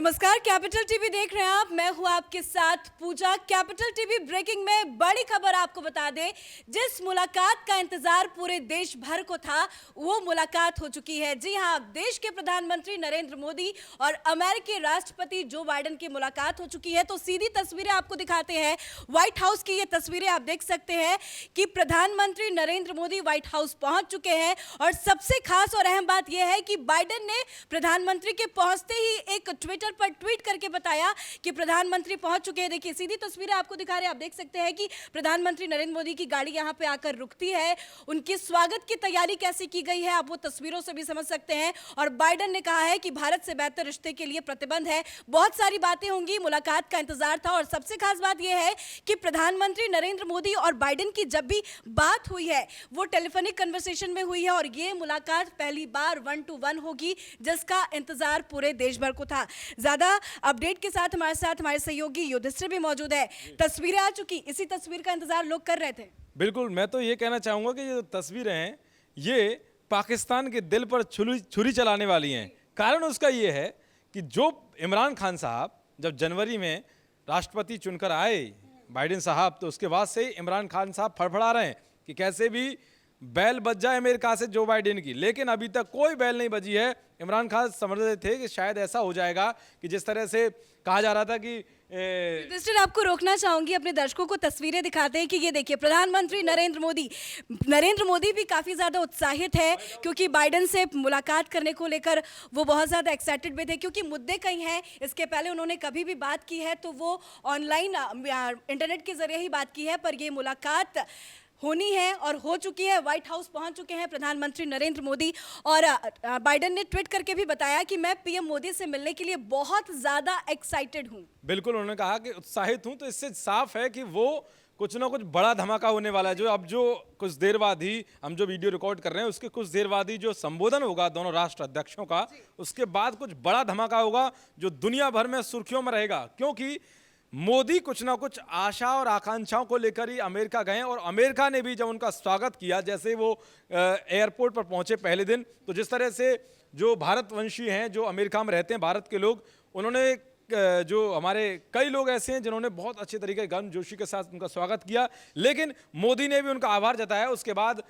नमस्कार, capital TV देख रहे हैं आप। मैं हूं आपके साथ पूजा। कैपिटल टीवी ब्रेकिंग में बड़ी खबर आपको बता दें, जिस मुलाकात का इंतजार पूरे देश भर को था वो मुलाकात हो चुकी है। जी हां, देश के प्रधानमंत्री नरेंद्र मोदी और अमेरिकी राष्ट्रपति जो बाइडेन की मुलाकात हो चुकी है। तो सीधी तस्वीरें आपको दिखाते हैं। व्हाइट हाउस की ये तस्वीरें आप देख सकते हैं कि प्रधानमंत्री नरेंद्र मोदी व्हाइट हाउस पहुंच चुके हैं और सबसे खास और अहम बात यह है कि बाइडेन ने प्रधानमंत्री के पहुंचते ही एक ट्विटर पर ट्वीट करके बताया कि प्रधानमंत्री पहुंच चुके हैं। देखिए, सीधी तस्वीरें आपको दिखा रहे हैं। आप देख सकते हैं कि प्रधानमंत्री नरेंद्र मोदी की गाड़ी यहां पे आकर रुकती है। उनके स्वागत की तैयारी कैसे की गई है आप वो तस्वीरों से भी समझ सकते हैं। और बाइडेन ने कहा है कि भारत से बेहतर रिश्ते के लिए प्रतिबद्ध है। बहुत सारी बातें होंगी, मुलाकात का इंतजार था। और सबसे खास बात यह है कि प्रधानमंत्री नरेंद्र मोदी और बाइडेन की जब भी बात हुई है वो टेलीफोनिक कन्वर्सेशन में हुई है और ये मुलाकात पहली बार 1 to 1 होगी, जिसका इंतजार पूरे देश भर को था। ज्यादा अपडेट के साथ हमारे सहयोगी युधिष्ठिर भी मौजूद है। तस्वीरें आ चुकी, इसी तस्वीर का इंतजार लोग कर रहे थे। बिल्कुल, मैं तो ये कहना चाहूँगा कि ये जो तस्वीरें हैं ये पाकिस्तान के दिल पर छुरी चलाने वाली हैं। कारण उसका ये है कि जो इमरान खान साहब जब जनवरी में राष्ट्रपति चुनकर आए बाइडेन साहब, तो उसके बाद से इमरान खान साहब फड़फड़ा रहे हैं कि कैसे भी बैल बज जाए अमेरिका से जो बाइडेन की, लेकिन अभी तक कोई बैल नहीं बजी है। इमरान खान समझ रहे थे कि शायद ऐसा हो जाएगा कि जिस तरह से कहा जा रहा था कि आपको रोकना चाहूंगी, अपने दर्शकों को तस्वीरें दिखाते हैं कि ये देखिए प्रधानमंत्री नरेंद्र मोदी भी काफी ज्यादा उत्साहित है क्योंकि बाइडेन से मुलाकात करने को लेकर वो बहुत ज्यादा एक्साइटेड भी थे, क्योंकि मुद्दे कई हैं। इसके पहले उन्होंने कभी भी बात की है तो वो ऑनलाइन इंटरनेट के जरिए ही बात की है, पर ये मुलाकात होनी है और हो चुकी है। व्हाइट हाउस पहुंच चुके हैं प्रधानमंत्री नरेंद्र मोदी और बाइडेन ने ट्वीट करके भी बताया कि मैं पीएम मोदी से मिलने के लिए बहुत ज्यादा एक्साइटेड हूं। बिल्कुल, उन्होंने कहा कि उत्साहित हूं, तो इससे साफ है कि वो कुछ ना कुछ बड़ा धमाका होने वाला है। जो कुछ देर बाद ही हम जो वीडियो रिकॉर्ड कर रहे हैं उसके कुछ देर बाद ही जो संबोधन होगा दोनों राष्ट्र अध्यक्षों का, उसके बाद कुछ बड़ा धमाका होगा जो दुनिया भर में सुर्खियों में रहेगा। क्योंकि मोदी कुछ ना कुछ आशा और आकांक्षाओं को लेकर ही अमेरिका गए और अमेरिका ने भी जब उनका स्वागत किया, जैसे वो एयरपोर्ट पर पहुंचे पहले दिन, तो जिस तरह से जो भारतवंशी हैं, जो अमेरिका में रहते हैं भारत के लोग, उन्होंने जो हमारे कई लोग ऐसे हैं जिन्होंने बहुत अच्छे तरीके गर्मजोशी के साथ उनका स्वागत किया। लेकिन मोदी ने भी उनका आभार जताया। उसके बाद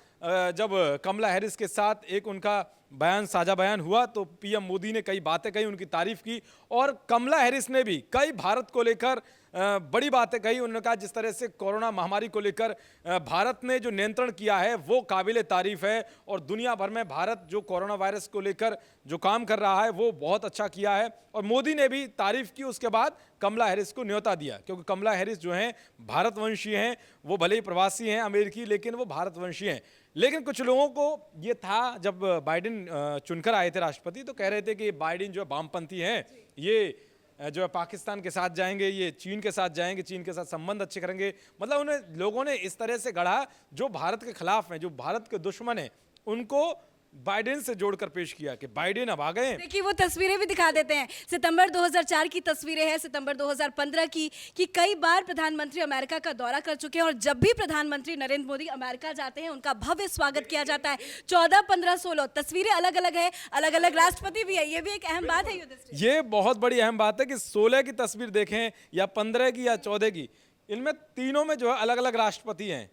जब कमला हैरिस के साथ एक उनका साझा बयान हुआ तो पीएम मोदी ने कई बातें कही, उनकी तारीफ की और कमला हैरिस ने भी कई भारत को लेकर बड़ी बातें कही। उन्होंने कहा जिस तरह से कोरोना महामारी को लेकर भारत ने जो नियंत्रण किया है वो काबिले तारीफ है और दुनिया भर में भारत जो कोरोना वायरस को लेकर जो काम कर रहा है वो बहुत अच्छा किया है। और मोदी ने भी तारीफ की। उसके बाद कमला हैरिस को न्योता दिया, क्योंकि कमला हैरिस जो हैं भारतवंशी हैं, वो भले ही प्रवासी हैं अमेरिकी, लेकिन वो भारतवंशी हैं। लेकिन कुछ लोगों को ये था, जब बाइडेन चुनकर आए थे राष्ट्रपति, तो कह रहे थे कि बाइडेन जो वामपंथी हैं, ये जो है पाकिस्तान के साथ जाएंगे, ये चीन के साथ जाएंगे, चीन के साथ संबंध अच्छे करेंगे। मतलब उन्हें लोगों ने इस तरह से गढ़ा, जो भारत के खिलाफ हैं, जो भारत के दुश्मन हैं, उनको बाइडेन से जोड़कर पेश किया कि बाइडेन अब आ गए। देखिए, वो तस्वीरें भी दिखा देते हैं। सितंबर 2004 की तस्वीरें हैं, सितंबर 2015 की, कि कई बार प्रधानमंत्री अमेरिका का दौरा कर चुके हैं और जब भी प्रधानमंत्री नरेंद्र मोदी अमेरिका जाते हैं उनका भव्य स्वागत किया जाता है। 14, 15, 16 तस्वीरें अलग अलग है, अलग अलग राष्ट्रपति भी है। ये भी एक अहम बात है युधिष्ठिर। ये बहुत बड़ी अहम बात है कि 16 की तस्वीर देखें या 15 की या 14 की, इनमें तीनों में जो है अलग अलग राष्ट्रपति हैं,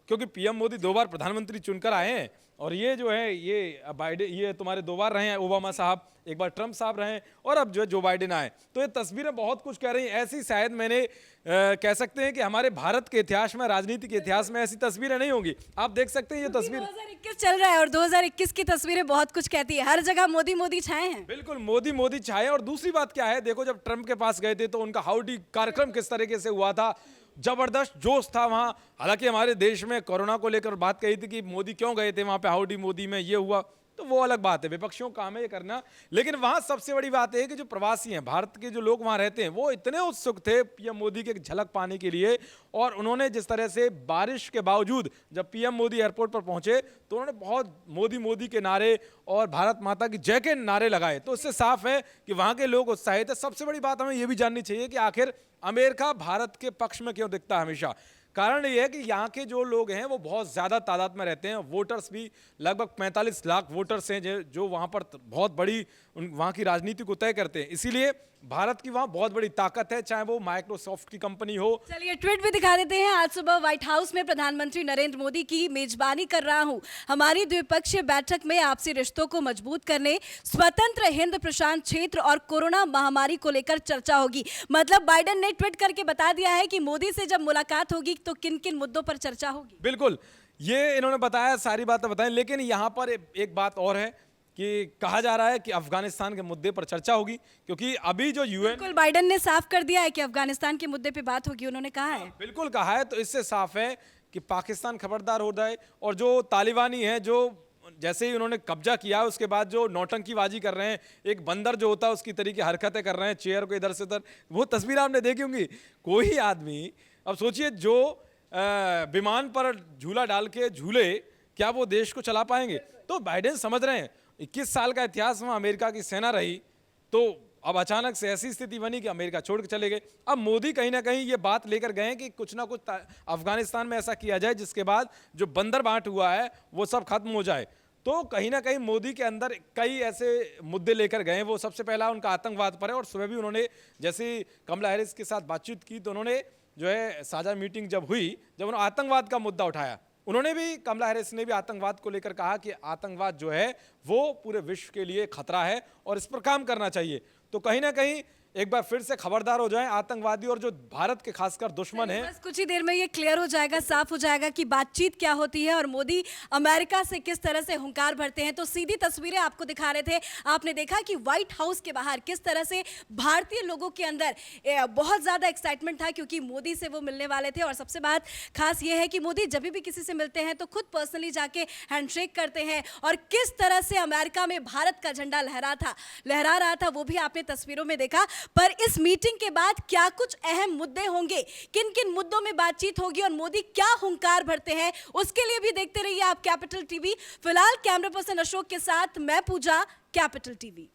क्योंकि पीएम मोदी 2 बार प्रधानमंत्री चुनकर आए हैं और ये जो है ये बाइडेन, ये तुम्हारे 2 बार रहे हैं ओबामा साहब, एक बार ट्रंप साहब रहे हैं और अब जो है जो बाइडेन आए। तो ये तस्वीरें बहुत कुछ कह रही हैं। ऐसी शायद मैंने कह सकते हैं कि हमारे भारत के इतिहास में, राजनीति के इतिहास में ऐसी तस्वीरें नहीं होंगी। आप देख सकते हैं ये तस्वीर 2021 चल रहा है और 2021 की तस्वीरें बहुत कुछ कहती है। हर जगह मोदी मोदी छाए हैं। बिल्कुल, मोदी मोदी छाए। और दूसरी बात क्या है, देखो जब ट्रंप के पास गए थे तो उनका हाउडी कार्यक्रम किस तरीके से हुआ था, जबरदस्त जोश था वहां। हालांकि हमारे देश में कोरोना को लेकर बात कही थी कि मोदी क्यों गए थे वहां पे, हाउडी मोदी में ये हुआ, तो वो अलग बात है, विपक्षियों का काम है ये करना। लेकिन वहां सबसे बड़ी बात है कि जो प्रवासी हैं, भारत के जो लोग वहां रहते हैं, वो इतने उत्सुक थे पीएम मोदी की एक झलक पाने के लिए। और उन्होंने जिस तरह से बारिश के बावजूद जब पीएम मोदी एयरपोर्ट पर पहुंचे तो उन्होंने बहुत मोदी मोदी के नारे और भारत माता की जय के नारे लगाए। तो इससे साफ है कि वहां के लोग उत्साहित है। सबसे बड़ी बात हमें यह भी जाननी चाहिए कि आखिर अमेरिका भारत के पक्ष में क्यों दिखता है हमेशा। कारण ये है कि यहाँ के जो लोग हैं वो बहुत ज़्यादा तादाद में रहते हैं। वोटर्स भी लगभग 45 लाख वोटर्स हैं जो वहाँ पर बहुत बड़ी वहाँ की राजनीति को तय करते हैं। इसीलिए भारत की वहां बहुत बड़ी ताकत है, चाहे वो माइक्रोसॉफ्ट की कंपनी हो। चलिए ट्वीट भी दिखा देते हैं। आज सुबह व्हाइट हाउस में प्रधानमंत्री नरेंद्र मोदी की मेजबानी कर रहा हूं। हमारी द्विपक्षीय बैठक में आपसी रिश्तों को मजबूत करने, स्वतंत्र हिंद प्रशांत क्षेत्र और कोरोना महामारी को लेकर चर्चा होगी। मतलब बाइडेन ने ट्वीट करके बता दिया है कि मोदी से जब मुलाकात होगी तो किन किन मुद्दों पर चर्चा होगी। बिल्कुल, ये इन्होंने बताया, सारी बातें बताएं, लेकिन यहां पर एक बात और है कि कहा जा रहा है कि अफगानिस्तान के मुद्दे पर चर्चा होगी, क्योंकि अभी जो यूएन बिल्कुल बाइडेन ने साफ कर दिया है कि अफगानिस्तान के मुद्दे पे बात होगी, उन्होंने कहा है। बिल्कुल कहा है, तो इससे साफ है कि पाकिस्तान खबरदार हो जाए। और जो तालिबानी है, जो जैसे ही उन्होंने कब्जा किया उसके बाद जो नौटंकीबाजी कर रहे हैं, एक बंदर जो होता है उसकी तरीके हरकतें कर रहे हैं, चेयर को इधर से उधर, वो तस्वीर आपने देखी होंगी। कोई आदमी, अब सोचिए, जो विमान पर झूला डाल के झूले, क्या वो देश को चला पाएंगे? तो बाइडेन समझ रहे हैं 21 साल का इतिहास में अमेरिका की सेना रही, तो अब अचानक से ऐसी स्थिति बनी कि अमेरिका छोड़ के चले गए। अब मोदी कहीं ना कहीं ये बात लेकर गए हैं कि कुछ ना कुछ अफगानिस्तान में ऐसा किया जाए जिसके बाद जो बंदर बांट हुआ है वो सब खत्म हो जाए। तो कहीं ना कहीं मोदी के अंदर कई ऐसे मुद्दे लेकर गए। वो सबसे पहला उनका आतंकवाद पर है, और सुबह भी उन्होंने जैसे कमला हैरिस के साथ बातचीत की तो उन्होंने जो है साझा मीटिंग जब हुई, जब उन्होंने आतंकवाद का मुद्दा उठाया, उन्होंने भी, कमला हैरिस ने भी आतंकवाद को लेकर कहा कि आतंकवाद जो है वो पूरे विश्व के लिए खतरा है और इस पर काम करना चाहिए। तो कहीं ना कहीं एक बार फिर से खबरदार हो जाएं आतंकवादी और जो भारत के खासकर दुश्मन हैं। बस कुछ ही देर में ये क्लियर हो जाएगा, साफ हो जाएगा कि बातचीत क्या होती है और मोदी अमेरिका से किस तरह से हुंकार भरते हैं। तो सीधी तस्वीरें आपको दिखा रहे थे। आपने देखा कि व्हाइट हाउस के बाहर किस तरह से भारतीय लोगों के अंदर बहुत ज्यादा एक्साइटमेंट था, क्योंकि मोदी से वो मिलने वाले थे। और सबसे बात खास ये है कि मोदी जब भी किसी से मिलते हैं तो खुद पर्सनली जाके हैंडशेक करते हैं। और किस तरह से अमेरिका में भारत का झंडा लहरा रहा था वो भी आपने तस्वीरों में देखा। पर इस मीटिंग के बाद क्या कुछ अहम मुद्दे होंगे, किन किन मुद्दों में बातचीत होगी और मोदी क्या हुंकार भरते हैं, उसके लिए भी देखते रहिए आप कैपिटल टीवी। फिलहाल कैमरा पर्सन अशोक के साथ मैं पूजा, कैपिटल टीवी।